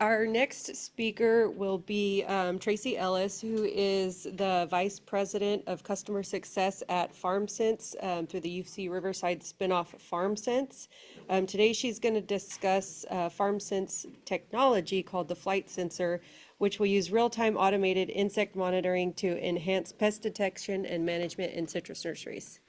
Our next speaker will be Tracy Ellis, who is the Vice President of Customer Success at FarmSense through the UC Riverside spinoff FarmSense. Today she's going to discuss FarmSense technology called the FlightSensor, which will use real-time automated insect monitoring to enhance pest detection and management in citrus nurseries.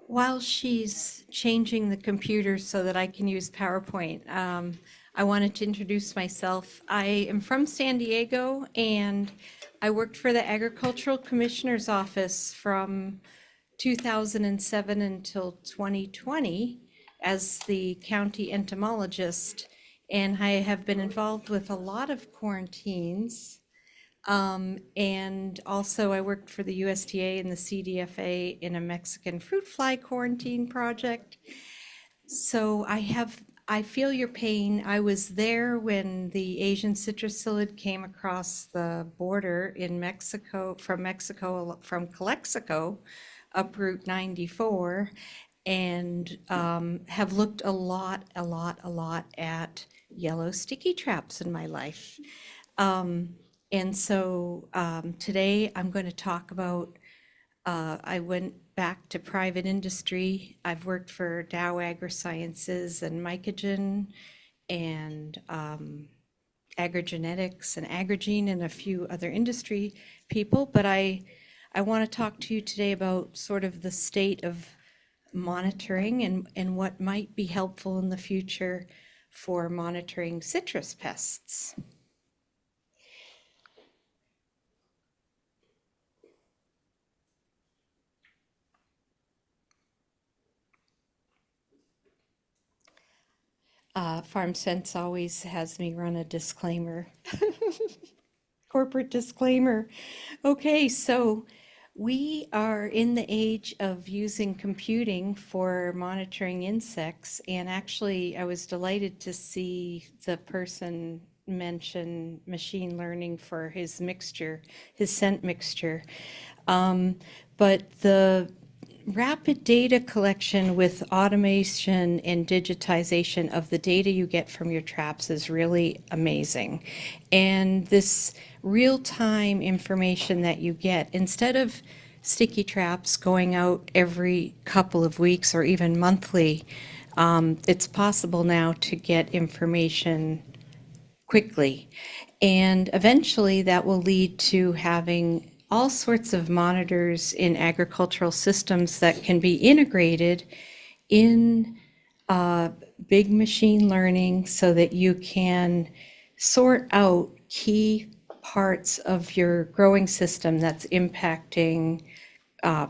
While she's changing the computer so that I can use PowerPoint, I wanted to introduce myself. I am from San Diego, and I worked for the Agricultural Commissioner's Office from 2007 until 2020 as the county entomologist, and I have been involved with a lot of quarantines. And also I worked for the USDA and the CDFA in a Mexican fruit fly quarantine project. So I feel your pain. I was there when the Asian citrus psyllid came across the border in Mexico, from Calexico, up Route 94, and have looked a lot at yellow sticky traps in my life. And so today I'm going to talk about, I went back to private industry. I've worked for Dow AgriSciences and Mycogen and Agrigenetics and Agrigene and a few other industry people. But I want to talk to you today about sort of the state of monitoring and what might be helpful in the future for monitoring citrus pests. FarmSense always has me run a disclaimer, corporate disclaimer. Okay, so we are in the age of using computing for monitoring insects, and actually I was delighted to see the person mention machine learning for his mixture, his scent mixture. But the rapid data collection with automation and digitization of the data you get from your traps is really amazing. And this real-time information that you get, instead of sticky traps going out every couple of weeks or even monthly, it's possible now to get information quickly. And eventually that will lead to having all sorts of monitors in agricultural systems that can be integrated in big machine learning so that you can sort out key parts of your growing system that's impacting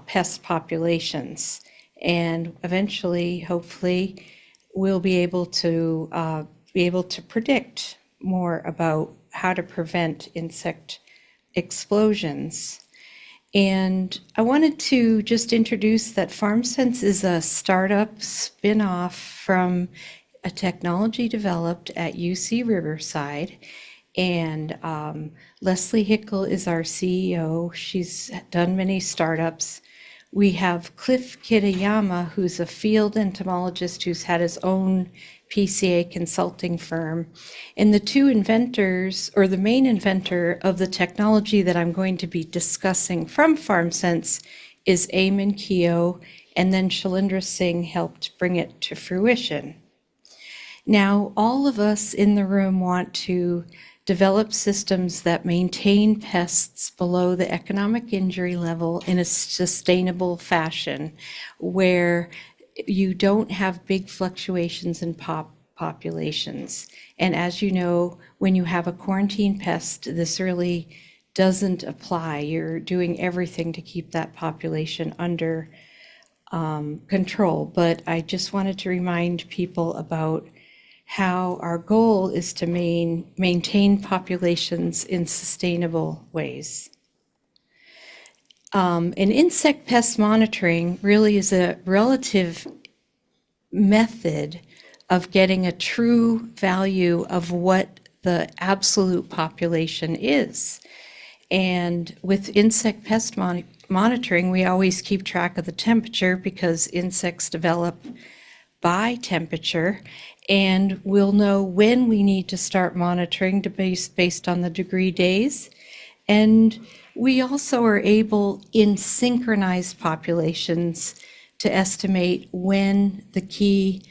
pest populations. And eventually, hopefully, we'll be able to predict more about how to prevent insect explosions. And I wanted to just introduce that FarmSense is a startup spin-off from a technology developed at UC Riverside. And Leslie Hickel is our CEO. She's done many startups. We have Cliff Kitayama, who's a field entomologist who's had his own PCA consulting firm. And the two inventors, or the main inventor of the technology that I'm going to be discussing from FarmSense is Eamon Keogh, and then Shalindra Singh helped bring it to fruition. Now, all of us in the room want to develop systems that maintain pests below the economic injury level in a sustainable fashion, where you don't have big fluctuations in populations. And as you know, when you have a quarantine pest, this really doesn't apply. You're doing everything to keep that population under control. But I just wanted to remind people about how our goal is to maintain populations in sustainable ways. And insect pest monitoring really is a relative method of getting a true value of what the absolute population is. And with insect pest monitoring, we always keep track of the temperature because insects develop by temperature, and we'll know when we need to start monitoring based on the degree days. And we also are able, in synchronized populations, to estimate when the key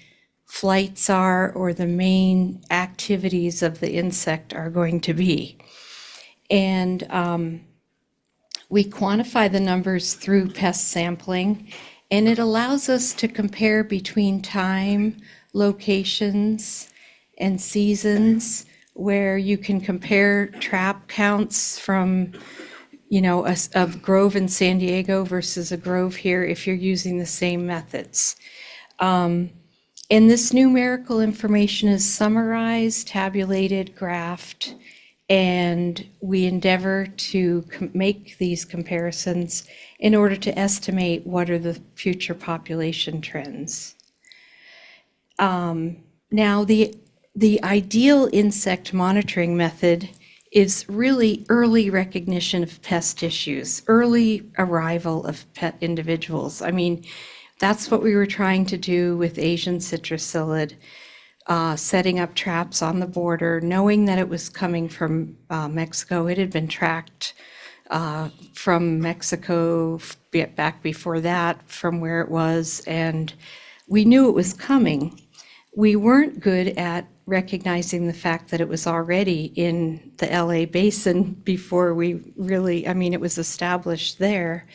flights are or the main activities of the insect are going to be. And we quantify the numbers through pest sampling, and it allows us to compare between time, locations, and seasons, where you can compare trap counts from, a grove in San Diego versus a grove here if you're using the same methods. And this numerical information is summarized, tabulated, graphed, and we endeavor to make these comparisons in order to estimate what are the future population trends. Now, the ideal insect monitoring method is really early recognition of pest issues, early arrival of pet individuals. I mean, that's what we were trying to do with Asian citrusillid, setting up traps on the border, knowing that it was coming from Mexico. It had been tracked from Mexico back before that, from where it was, and we knew it was coming. We weren't good at recognizing the fact that it was already in the LA basin before we really, it was established there,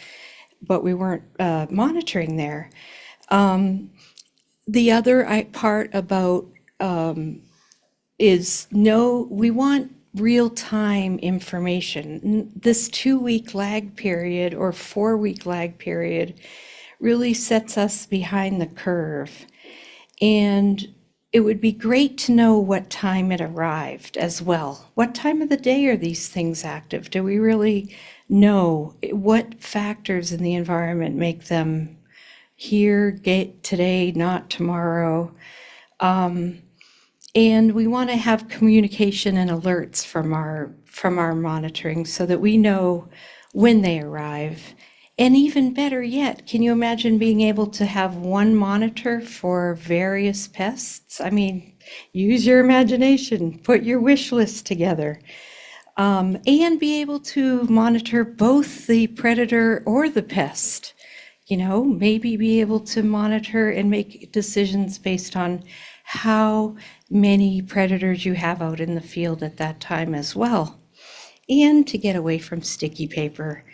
but we weren't monitoring there. The other part about is we want real-time information. This 2-week lag period or 4-week lag period really sets us behind the curve. And it would be great to know what time it arrived as well. What time of the day are these things active? Do we really know what factors in the environment make them here today, not tomorrow? And we want to have communication and alerts from our monitoring so that we know when they arrive. And even better yet, can you imagine being able to have one monitor for various pests? Use your imagination, put your wish list together, and be able to monitor both the predator or the pest. Maybe be able to monitor and make decisions based on how many predators you have out in the field at that time as well, and to get away from sticky paper.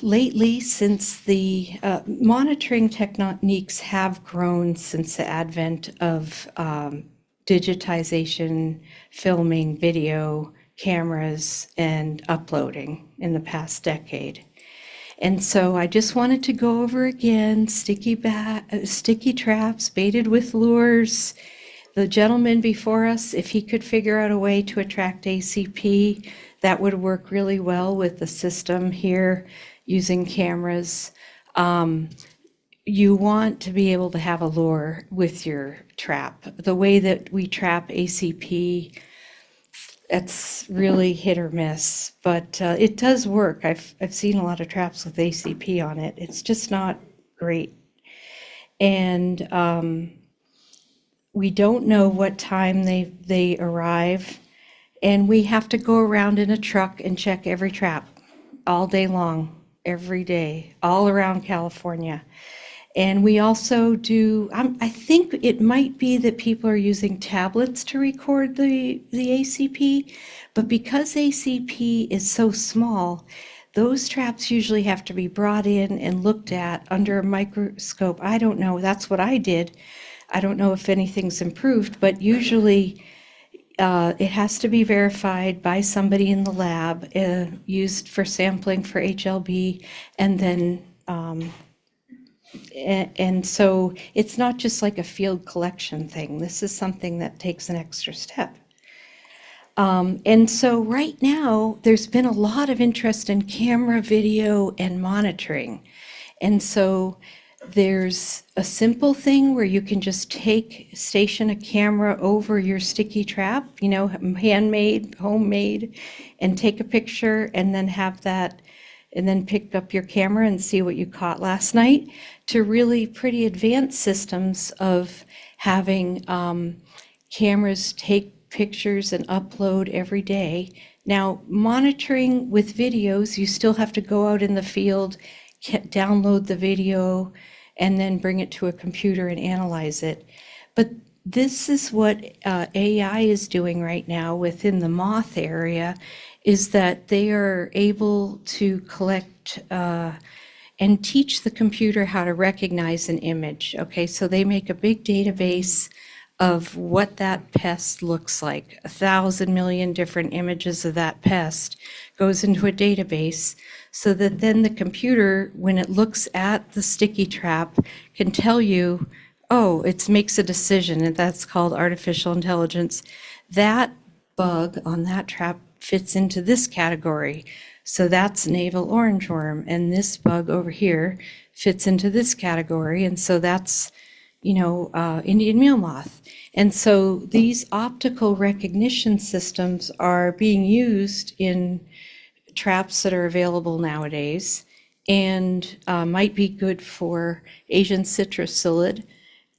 Lately, since the monitoring techniques have grown since the advent of digitization, filming, video, cameras, and uploading in the past decade. And so I just wanted to go over again, sticky traps, baited with lures. The gentleman before us, if he could figure out a way to attract ACP, that would work really well with the system here using cameras. You want to be able to have a lure with your trap. The way that we trap ACP, it's really hit or miss, but it does work. I've seen a lot of traps with ACP on it. It's just not great. And we don't know what time they arrive. And we have to go around in a truck and check every trap all day long, every day, all around California. And we also do, I think it might be that people are using tablets to record the ACP, but because ACP is so small, those traps usually have to be brought in and looked at under a microscope. I don't know, that's what I did. I don't know if anything's improved, but usually it has to be verified by somebody in the lab, used for sampling for HLB, and then, and so it's not just like a field collection thing. This is something that takes an extra step. And so right now, there's been a lot of interest in camera, video, and monitoring. And so there's a simple thing where you can just station a camera over your sticky trap, handmade, homemade, and take a picture and then have that and then pick up your camera and see what you caught last night, to really pretty advanced systems of having cameras take pictures and upload every day. Now, monitoring with videos, you still have to go out in the field, download the video, and then bring it to a computer and analyze it. But this is what AI is doing right now within the moth area, is that they are able to collect and teach the computer how to recognize an image. Okay, so they make a big database of what that pest looks like. 1,000 million different images of that pest goes into a database, so that then the computer, when it looks at the sticky trap, can tell you, oh, it makes a decision, and that's called artificial intelligence. That bug on that trap fits into this category. So that's navel orangeworm, and this bug over here fits into this category, and so that's, Indian meal moth. And so these optical recognition systems are being used in traps that are available nowadays, and might be good for Asian citrus psyllid,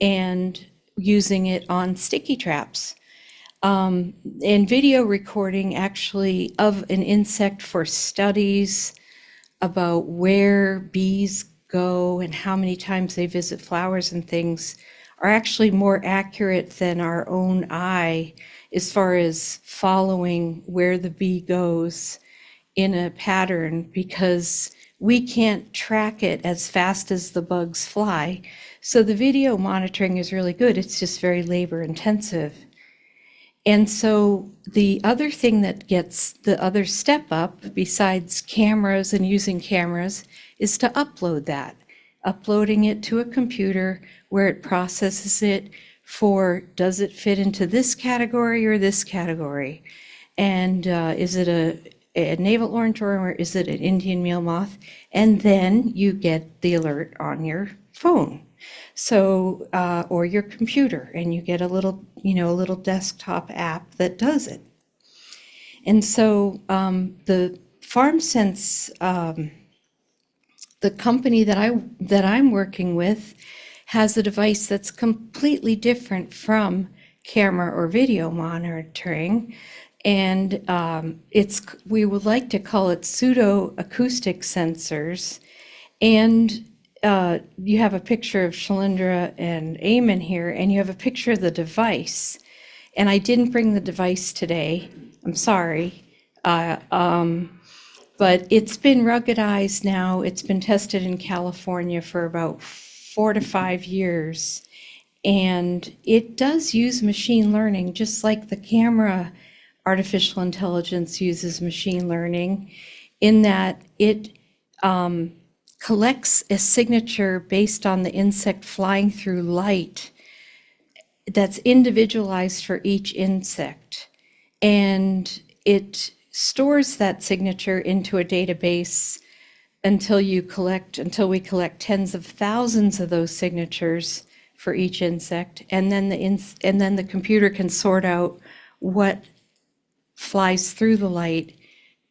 and using it on sticky traps. And video recording actually of an insect for studies about where bees go and how many times they visit flowers and things are actually more accurate than our own eye as far as following where the bee goes in a pattern, because we can't track it as fast as the bugs fly. So the video monitoring is really good. It's just very labor intensive. And so the other thing that gets the other step up, besides cameras and using cameras, is to upload that. Uploading it to a computer where it processes it for, does it fit into this category or this category? And is it a navel orangeworm or is it an Indian meal moth? And then you get the alert on your phone. So, or your computer, and you get a little desktop app that does it. And so the FarmSense, the company that I'm working with, has a device that's completely different from camera or video monitoring. And we would like to call it pseudo acoustic sensors. And you have a picture of Shalindra and Eamon here, and you have a picture of the device. And I didn't bring the device today. I'm sorry. But it's been ruggedized now. It's been tested in California for about 4 to 5 years. And it does use machine learning, just like the camera artificial intelligence uses machine learning, in that it collects a signature based on the insect flying through light that's individualized for each insect. And it stores that signature into a database until we collect tens of thousands of those signatures for each insect. And then the computer can sort out what flies through the light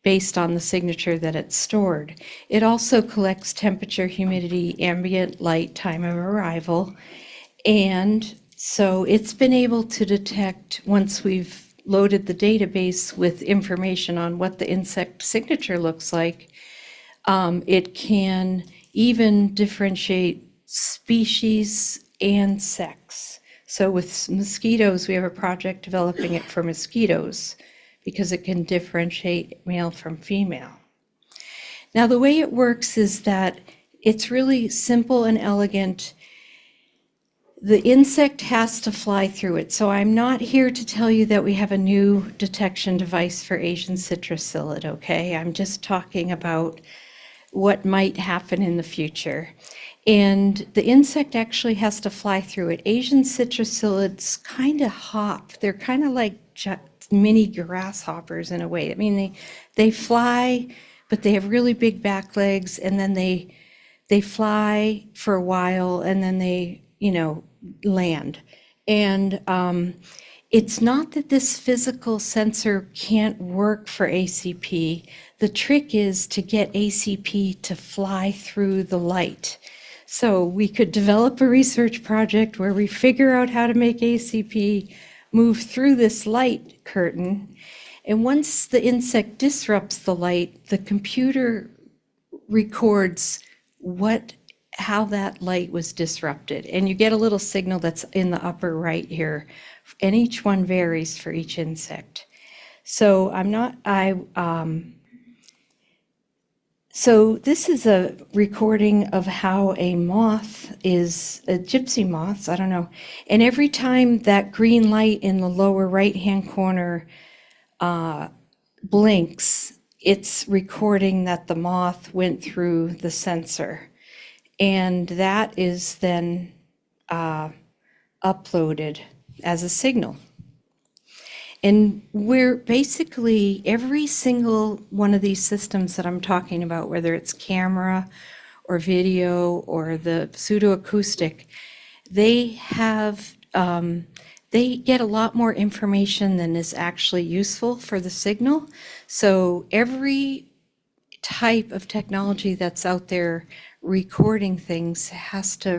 based on the signature that it's stored. It also collects temperature, humidity, ambient light, time of arrival. And so it's been able to detect, once we've loaded the database with information on what the insect signature looks like, it can even differentiate species and sex. So with mosquitoes, we have a project developing it for mosquitoes, because it can differentiate male from female. Now, the way it works is that it's really simple and elegant. The insect has to fly through it. So I'm not here to tell you that we have a new detection device for Asian citrus psyllid, okay? I'm just talking about what might happen in the future. And the insect actually has to fly through it. Asian citrus psyllids kind of hop. They're kind of like mini grasshoppers in a way. I mean, they fly, but they have really big back legs, and then they fly for a while, and then they land. And It's not that this physical sensor can't work for ACP. The trick is to get ACP to fly through the light. So we could develop a research project where we figure out how to make ACP move through this light curtain. And once the insect disrupts the light, the computer records how that light was disrupted. And you get a little signal that's in the upper right here. And each one varies for each insect. So so this is a recording of how a gypsy moths, I don't know. And every time that green light in the lower right-hand corner blinks, it's recording that the moth went through the sensor. And that is then uploaded as a signal. And we're basically, every single one of these systems that I'm talking about, whether it's camera or video or the pseudoacoustic, they get a lot more information than is actually useful for the signal. So every type of technology that's out there recording things has to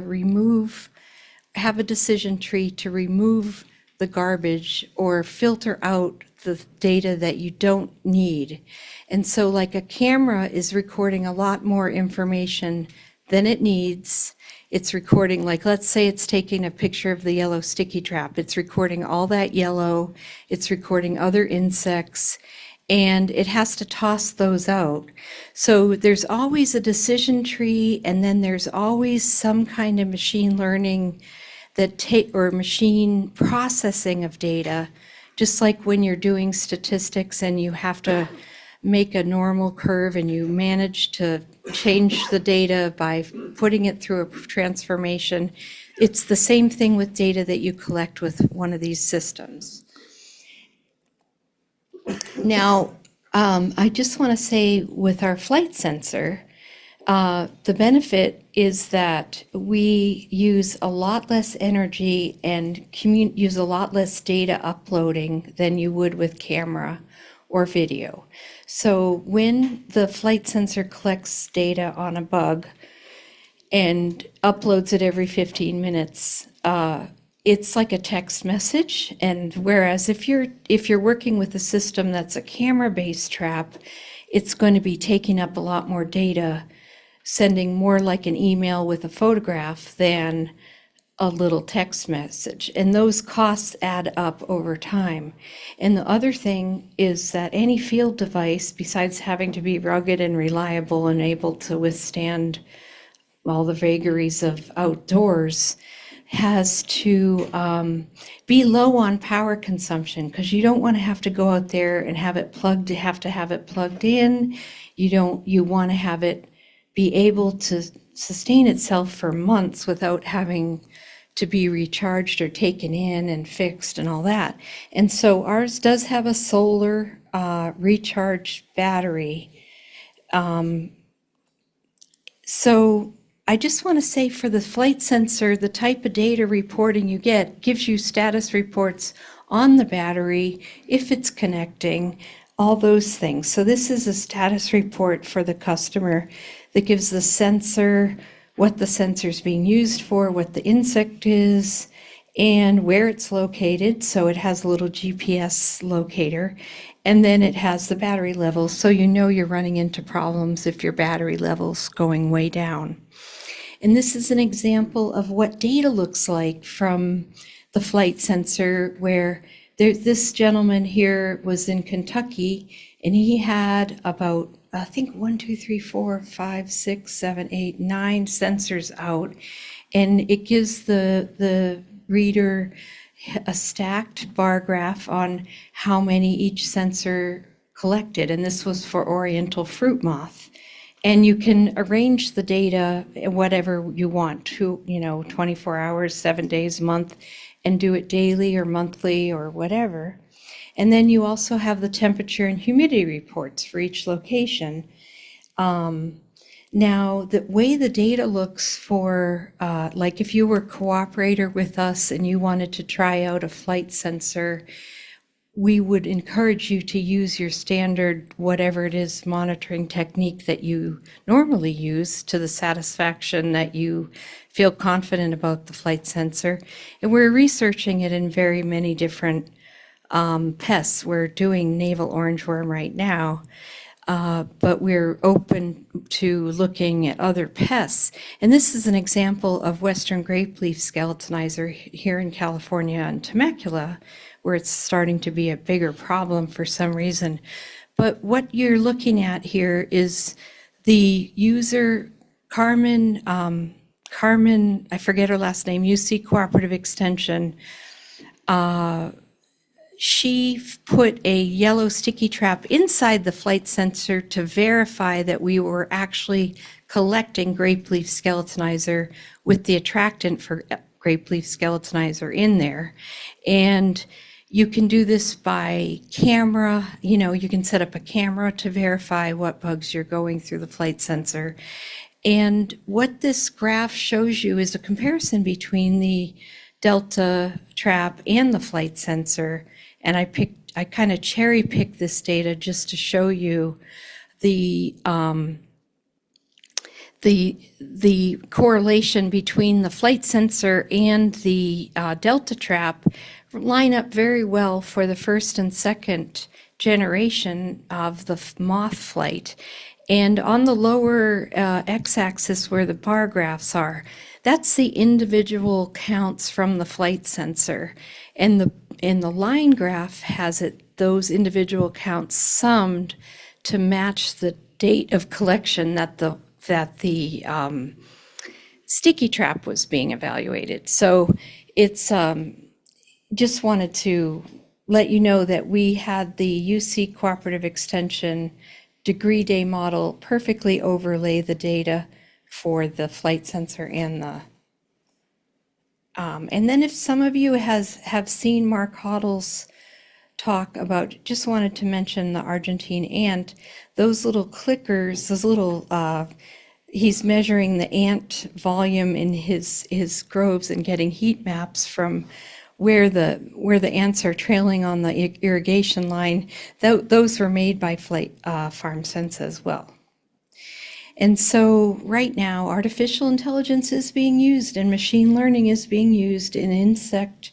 have a decision tree to remove the garbage or filter out the data that you don't need. And so like a camera is recording a lot more information than it needs. It's recording, like, let's say it's taking a picture of the yellow sticky trap. It's recording all that yellow. It's recording other insects, and it has to toss those out. So there's always a decision tree, and then there's always some kind of machine learning or machine processing of data, just like when you're doing statistics and you have to make a normal curve and you manage to change the data by putting it through a transformation. It's the same thing with data that you collect with one of these systems. Now, I just want to say with our flight sensor, the benefit is that we use a lot less energy and use a lot less data uploading than you would with camera or video. So when the flight sensor collects data on a bug and uploads it every 15 minutes, it's like a text message. And whereas if you're working with a system that's a camera-based trap, it's going to be taking up a lot more data, sending more like an email with a photograph than a little text message. And those costs add up over time. And the other thing is that any field device, besides having to be rugged and reliable and able to withstand all the vagaries of outdoors, has to be low on power consumption, because you don't want to have to go out there and have it plugged in. You want to have it be able to sustain itself for months without having to be recharged or taken in and fixed and all that. And so ours does have a solar recharge battery. So I just want to say, for the flight sensor, the type of data reporting you get gives you status reports on the battery, if it's connecting, all those things. So this is a status report for the customer that gives the sensor what the sensor is being used for, what the insect is, and where it's located. So it has a little GPS locator, and then it has the battery levels, so you know you're running into problems if your battery level's going way down. And this is an example of what data looks like from the flight sensor, where this gentleman here was in Kentucky, and he had about, I think, 9 sensors out, and it gives the reader a stacked bar graph on how many each sensor collected, and this was for Oriental fruit moth. And you can arrange the data whatever you want to, 24 hours, 7 days, a month, and do it daily or monthly or whatever. And then you also have the temperature and humidity reports for each location. Now, the way the data looks for, like if you were a cooperator with us and you wanted to try out a flight sensor, we would encourage you to use your standard, whatever it is, monitoring technique that you normally use to the satisfaction that you feel confident about the flight sensor. And we're researching it in very many different pests. We're doing navel orangeworm right now. But we're open to looking at other pests. And this is an example of Western grapeleaf skeletonizer here in California and Temecula, where it's starting to be a bigger problem for some reason. But what you're looking at here is the user, Carmen, I forget her last name, UC Cooperative Extension, she put a yellow sticky trap inside the flight sensor to verify that we were actually collecting grapeleaf skeletonizer with the attractant for grapeleaf skeletonizer in there. And you can do this by camera. You know, you can set up a camera to verify what bugs you're going through the flight sensor. And what this graph shows you is a comparison between the Delta trap and the flight sensor. And I kind of cherry picked this data just to show you the correlation between the flight sensor and the Delta trap line up very well for the first and second generation of the moth flight. And on the lower x-axis where the bar graphs are, that's the individual counts from the flight sensor. And the line graph has those individual counts summed to match the date of collection that the sticky trap was being evaluated. So it's just wanted to let you know that we had the UC Cooperative Extension degree day model perfectly overlay the data for the flight sensor and the and then if some of you have seen Mark Hoddle's talk about, just wanted to mention the Argentine ant, those little clickers, those little, he's measuring the ant volume in his groves and getting heat maps from where the ants are trailing on the irrigation line. Those were made by FarmSense as well. And so right now, artificial intelligence is being used and machine learning is being used in insect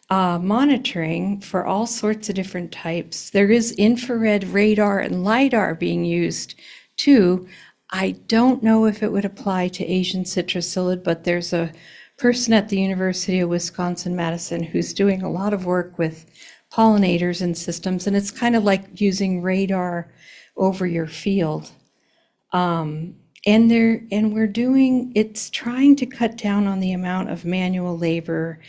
monitoring for all sorts of different types. There is infrared radar and LiDAR being used too. I don't know if it would apply to Asian citrusillid, but there's a person at the University of Wisconsin-Madison who's doing a lot of work with pollinators and systems, and it's kind of like using radar over your field. And we're doing, it's trying to cut down on the amount of manual labor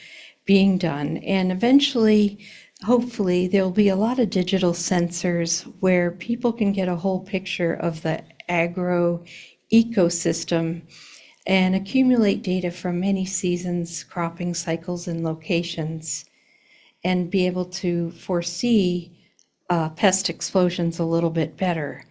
being done. And eventually, hopefully, there'll be a lot of digital sensors where people can get a whole picture of the agro ecosystem and accumulate data from many seasons, cropping cycles, and locations, and be able to foresee pest explosions a little bit better.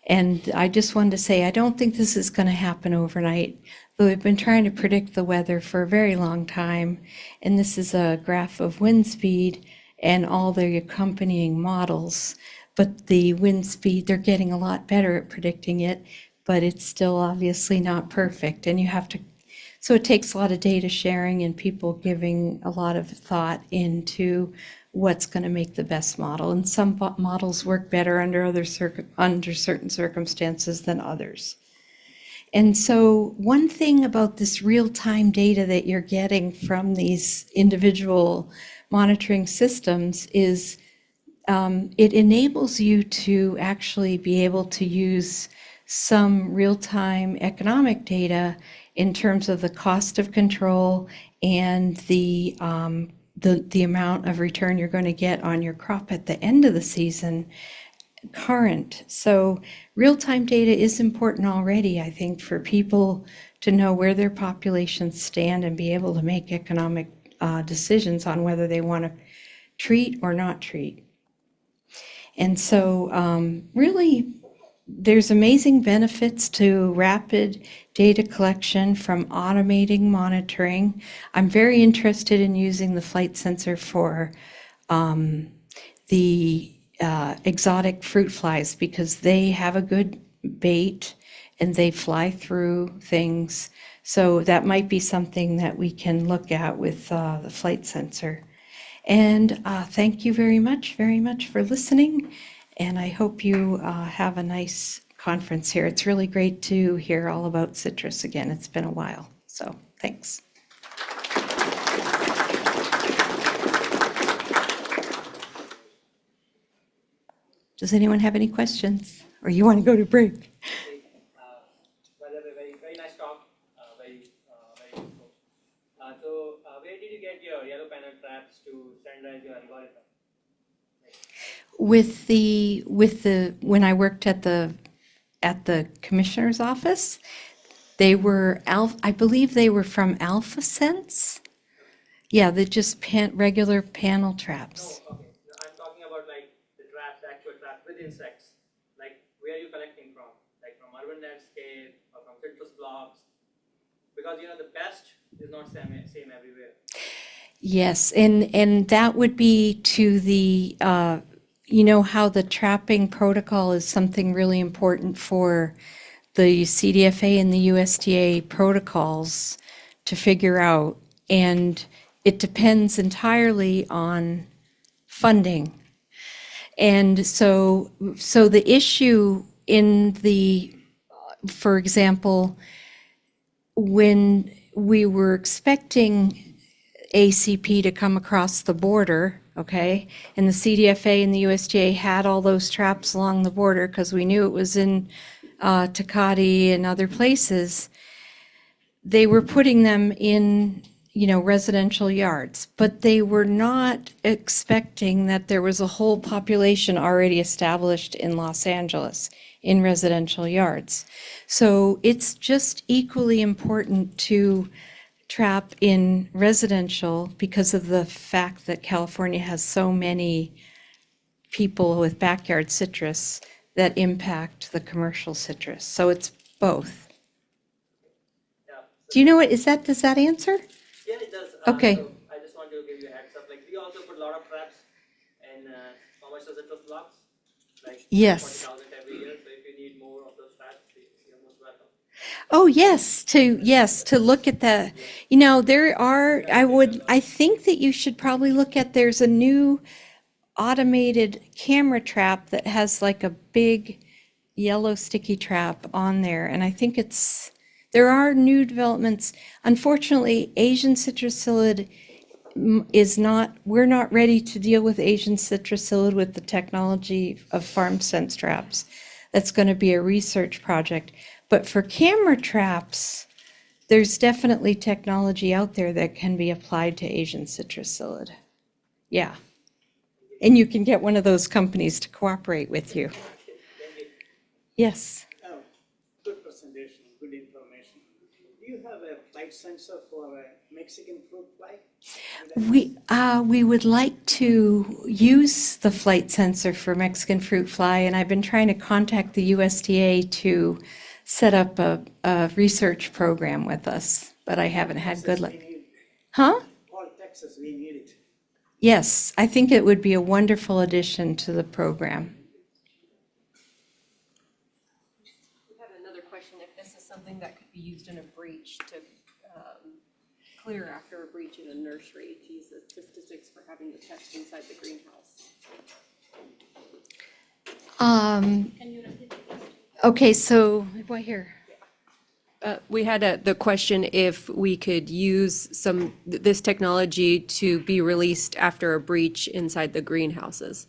And I just wanted to say, I don't think this is going to happen overnight, though we've been trying to predict the weather for a very long time. And this is a graph of wind speed and all the accompanying models. But the wind speed, they're getting a lot better at predicting it, but it's still obviously not perfect. And you have to, so it takes a lot of data sharing and people giving a lot of thought into what's going to make the best model. And some models work better under certain circumstances than others. And so one thing about this real-time data that you're getting from these individual monitoring systems is it enables you to actually be able to use some real-time economic data in terms of the cost of control and the amount of return you're going to get on your crop at the end of the season current. So real-time data is important already, I think, for people to know where their populations stand and be able to make economic decisions on whether they want to treat or not treat. And so really there's amazing benefits to rapid data collection from automating monitoring. I'm very interested in using the flight sensor for the exotic fruit flies because they have a good bait and they fly through things. So that might be something that we can look at with the flight sensor. And thank you very much for listening. And I hope you have a nice conference here. It's really great to hear all about citrus again. It's been a while. So thanks. Does anyone have any questions? Or you want to go to break? Well, a very nice talk. Very useful. Where did you get your yellow panel traps to standardize your algorithm? When I worked at the commissioner's office, they were I believe they were from FarmSense. Yeah, they're just regular panel traps. No, okay. No, I'm talking about like the traps, the actual traps with insects. Like where are you collecting from? Like from urban landscape or from citrus blocks? Because the pest is not same everywhere. Yes, and that would be to the how the trapping protocol is something really important for the CDFA and the USDA protocols to figure out, and it depends entirely on funding. And so the issue for example, when we were expecting ACP to come across the border, okay, and the CDFA and the USDA had all those traps along the border because we knew it was in Tecate and other places, they were putting them in, residential yards, but they were not expecting that there was a whole population already established in Los Angeles in residential yards. So it's just equally important to trap in residential because of the fact that California has so many people with backyard citrus that impact the commercial citrus. So it's both. Yeah. Do you know what does that answer? Yeah, it does. Okay. So I just want to give you a heads up. Like we also put a lot of traps in commercial citrus blocks, like Yes. 40,000 every year. So if you need more of those traps, you're most welcome. Oh, yes, to look at the, I think that you should probably look at, there's a new automated camera trap that has like a big yellow sticky trap on there. And I think there are new developments. Unfortunately, Asian citrusillid we're not ready to deal with Asian citrusillid with the technology of FarmSense traps. That's going to be a research project. But for camera traps, there's definitely technology out there that can be applied to Asian citrusillid. Yeah. And you can get one of those companies to cooperate with you. Yes. Oh, good presentation, good information. Do you have a flight sensor for a Mexican fruit fly? We would like to use the flight sensor for Mexican fruit fly, and I've been trying to contact the USDA to set up a research program with us, but I haven't had good luck. Huh? All Texas, we need it. Yes, I think it would be a wonderful addition to the program. We had another question, if this is something that could be used in a breach to clear after a breach in a nursery, to use the statistics for having the pest inside the greenhouse. Okay, so, what here? We had the question if we could use this technology to be released after a breach inside the greenhouses.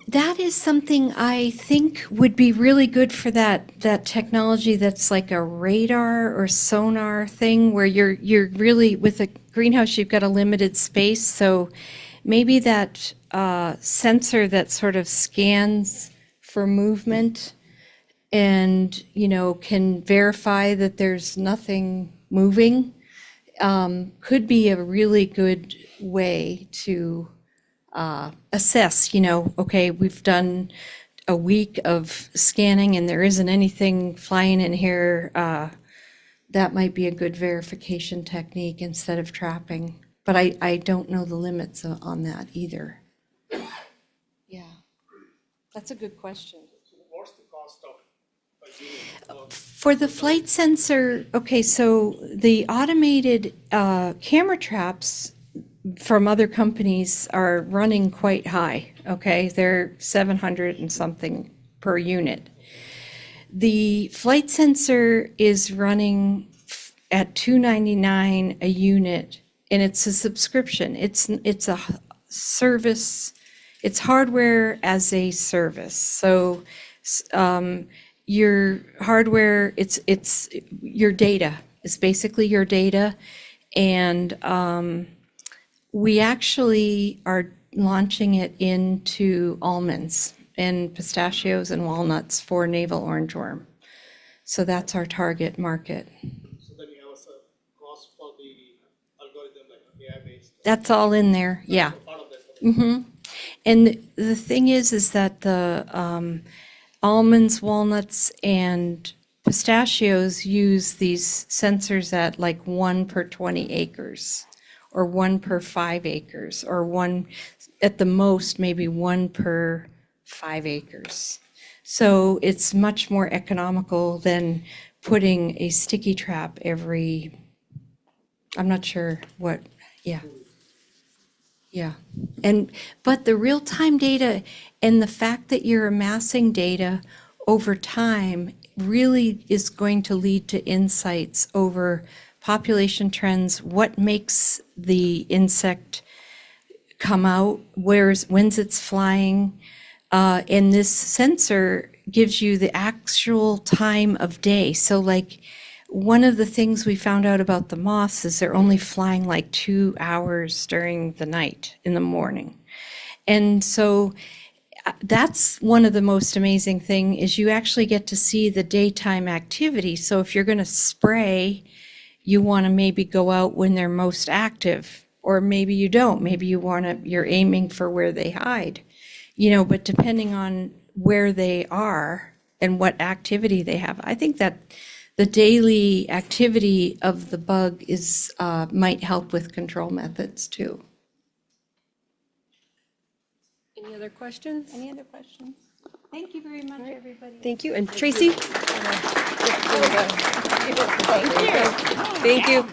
That is something I think would be really good for that technology that's like a radar or sonar thing where you're really, with a greenhouse, you've got a limited space. So maybe that sensor that sort of scans for movement and, can verify that there's nothing moving, could be a really good way to assess, okay, we've done a week of scanning and there isn't anything flying in here, that might be a good verification technique instead of trapping. But I don't know the limits on that either. Yeah, that's a good question. What's the cost of a unit? For the flight sensor, okay, so the automated camera traps from other companies are running quite high, okay? They're 700 and something per unit. The flight sensor is running at $299 a unit, and it's a subscription. It's a service, it's hardware as a service. So your hardware, it's your data. It's basically your data. And we actually are launching it into almonds and pistachios and walnuts for navel orangeworm. So that's our target market. So then you have a cost for the algorithm, like AI-based. That's all in there, yeah. Part of that. Mm-hmm. And the thing is that the almonds, walnuts, and pistachios use these sensors at like 1 per 20 acres, or 1 per 5 acres, or 1, at the most, maybe 1 per 5 acres. So it's much more economical than putting a sticky trap every, I'm not sure what, yeah. Yeah, but the real-time data and the fact that you're amassing data over time really is going to lead to insights over population trends, what makes the insect come out, when's it's flying, and this sensor gives you the actual time of day. So like, one of the things we found out about the moths is they're only flying like 2 hours during the night in the morning. And so that's one of the most amazing thing is you actually get to see the daytime activity. So if you're going to spray, you want to maybe go out when they're most active, or maybe you don't. Maybe you're aiming for where they hide, but depending on where they are and what activity they have, I think that the daily activity of the bug might help with control methods too. Any other questions? Any other questions? Thank you very much, everybody. Thank you. And Tracy? Thank you. Thank you.